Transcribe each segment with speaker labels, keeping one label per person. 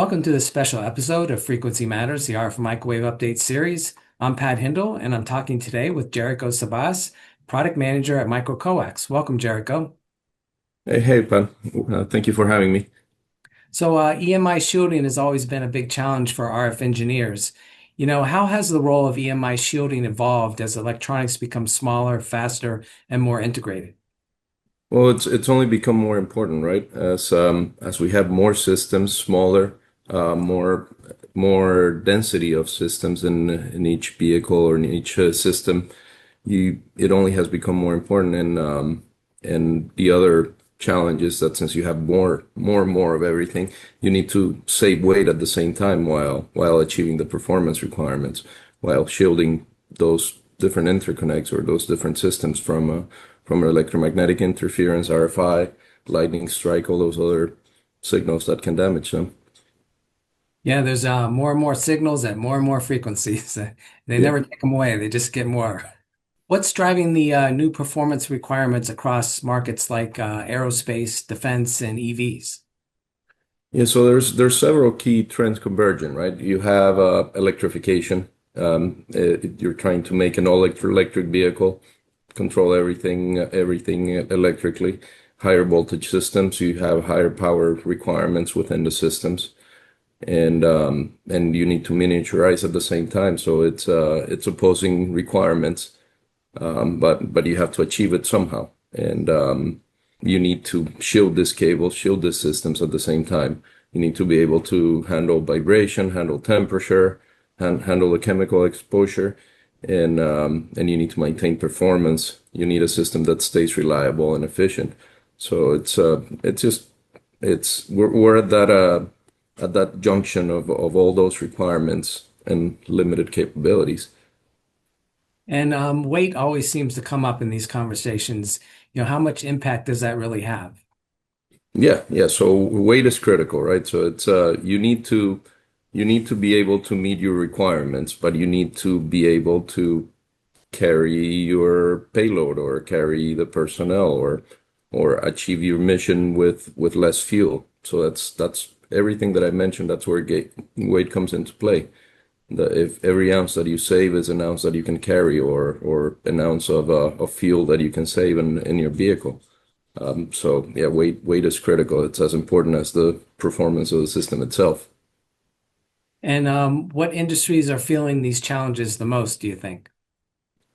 Speaker 1: Welcome to this special episode of Frequency Matters, the RF Microwave Update series. I'm Pat Hindle, and I'm talking today with Jericho Sabas, Product Manager at Micro-Coax. Welcome, Jericho.
Speaker 2: Hey, Pan. Thank you for having me.
Speaker 1: EMI shielding has always been a big challenge for RF engineers. How has the role of EMI shielding evolved as electronics become smaller, faster, and more integrated?
Speaker 2: Well, it's only become more important, right? As we have more systems, smaller, more density of systems in each vehicle or in each system, you it only has become more important. And the other challenge is that since you have more of everything, you need to save weight at the same time while achieving the performance requirements, while shielding those different interconnects or those different systems from electromagnetic interference, RFI, lightning strike, all those other signals that can damage them.
Speaker 1: Yeah, there's more and more signals at more and more frequencies. They
Speaker 2: Yeah.
Speaker 1: never take them away, they just get more. What's driving the new performance requirements across markets like aerospace, defense, and EVs?
Speaker 2: Yeah, so there's several key trends converging, right? You have electrification. You're trying to make an all electric vehicle, control everything electrically. Higher voltage systems, you have higher power requirements within the systems, and you need to miniaturize at the same time. So it's opposing requirements, but you have to achieve it somehow. And you need to shield this cable, shield the systems at the same time. You need to be able to handle vibration, handle temperature, handle the chemical exposure, and you need to maintain performance. You need a system that stays reliable and efficient. So it's just it's we're at that junction of all those requirements and limited capabilities.
Speaker 1: And weight always seems to come up in these conversations. How much impact does that really have?
Speaker 2: Yeah. So weight is critical, right? So it's you need to be able to meet your requirements, but you need to be able to carry your payload or carry the personnel or achieve your mission with less fuel. So that's everything that I mentioned. That's where weight comes into play. If every ounce that you save is an ounce that you can carry or an ounce of fuel that you can save in your vehicle. So yeah, weight is critical. It's as important as the performance of the system itself.
Speaker 1: And what industries are feeling these challenges the most, do you think?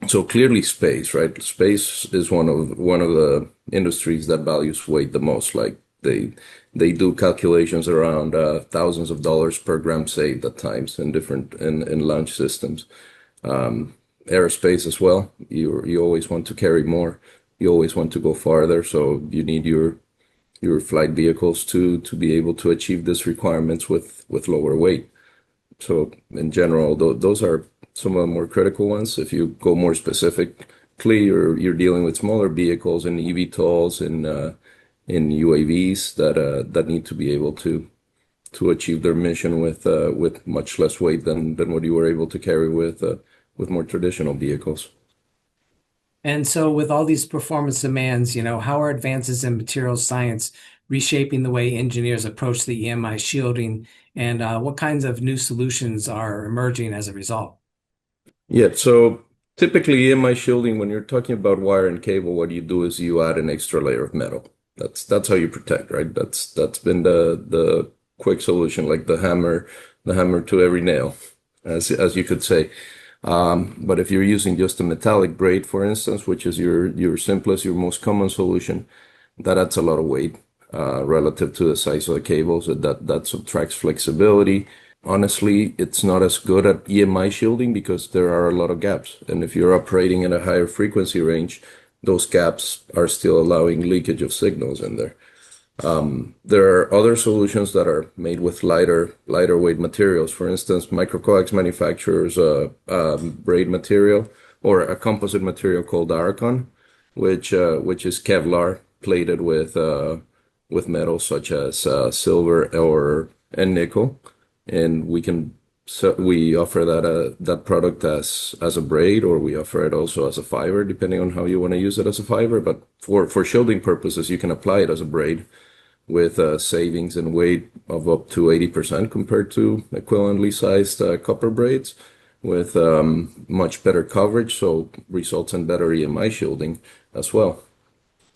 Speaker 2: So clearly space, right? Space is one of the industries that values weight the most. Like they do calculations around thousands of dollars per gram saved at times in different in launch systems. Aerospace as well. You always want to carry more. You always want to go farther. So you need your flight vehicles to be able to achieve these requirements with lower weight. So in general, those are some of the more critical ones. If you go more specifically, you're dealing with smaller vehicles and eVTOLs and in UAVs that need to be able to achieve their mission with much less weight than what you were able to carry with more traditional vehicles.
Speaker 1: And so, with all these performance demands, how are advances in materials science reshaping the way engineers approach the EMI shielding, and what kinds of new solutions are emerging as a result?
Speaker 2: Yeah, so typically EMI shielding, when you're talking about wire and cable, what you do is you add an extra layer of metal. That's how you protect, right? That's been the quick solution, like the hammer to every nail, as you could say. But if you're using just a metallic braid, for instance, which is your simplest, your most common solution, that adds a lot of weight relative to the size of the cable, so that subtracts flexibility. Honestly, it's not as good at EMI shielding because there are a lot of gaps. And if you're operating in a higher frequency range, those gaps are still allowing leakage of signals in there. There are other solutions that are made with lighter weight materials. For instance, Micro-Coax manufactures a braid material or a composite material called Arcon, which is Kevlar plated with metals such as silver or and nickel, and we offer that product as a braid, or we offer it also as a fiber, depending on how you want to use it as a fiber. But for shielding purposes, you can apply it as a braid with savings in weight of up to 80% compared to equivalently sized copper braids, with much better coverage, so results in better EMI shielding as well.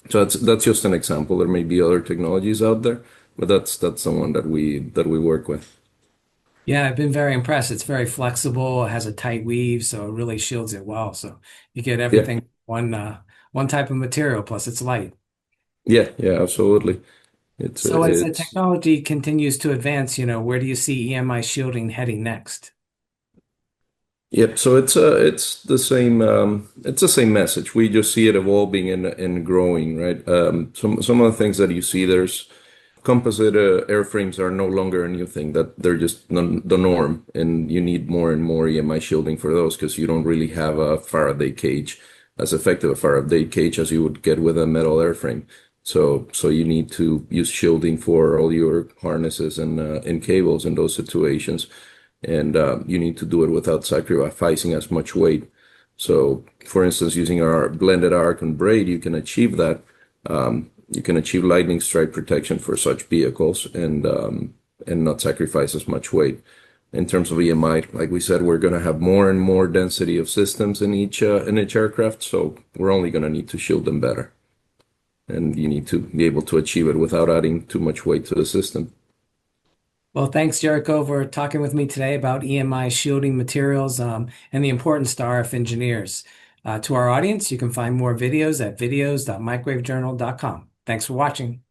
Speaker 2: So that's just an example. There may be other technologies out there, but that's the one that we work with.
Speaker 1: Yeah, I've been very impressed. It's very flexible. It has a tight weave, so it really shields it well. So you get
Speaker 2: Yeah,
Speaker 1: everything one type of material, plus it's light.
Speaker 2: yeah, yeah, absolutely.
Speaker 1: So as the technology continues to advance, where do you see EMI shielding heading next?
Speaker 2: Yep. So it's the same message. We just see it evolving and growing, right? Some of the things that you see, there's composite airframes are no longer a new thing, that they're just the norm, and you need more and more EMI shielding for those because you don't really have a Faraday cage as effective a Faraday cage as you would get with a metal airframe. So you need to use shielding for all your harnesses and cables in those situations, and you need to do it without sacrificing as much weight. So, for instance, using our blended arc and braid, you can achieve that. You can achieve lightning strike protection for such vehicles and not sacrifice as much weight. In terms of EMI, like we said, we're going to have more and more density of systems in each aircraft, so we're only going to need to shield them better, and you need to be able to achieve it without adding too much weight to the system.
Speaker 1: Well, thanks, Jericho, for talking with me today about EMI shielding materials and the importance to RF engineers. To our audience, you can find more videos at videos.microwavejournal.com. Thanks for watching.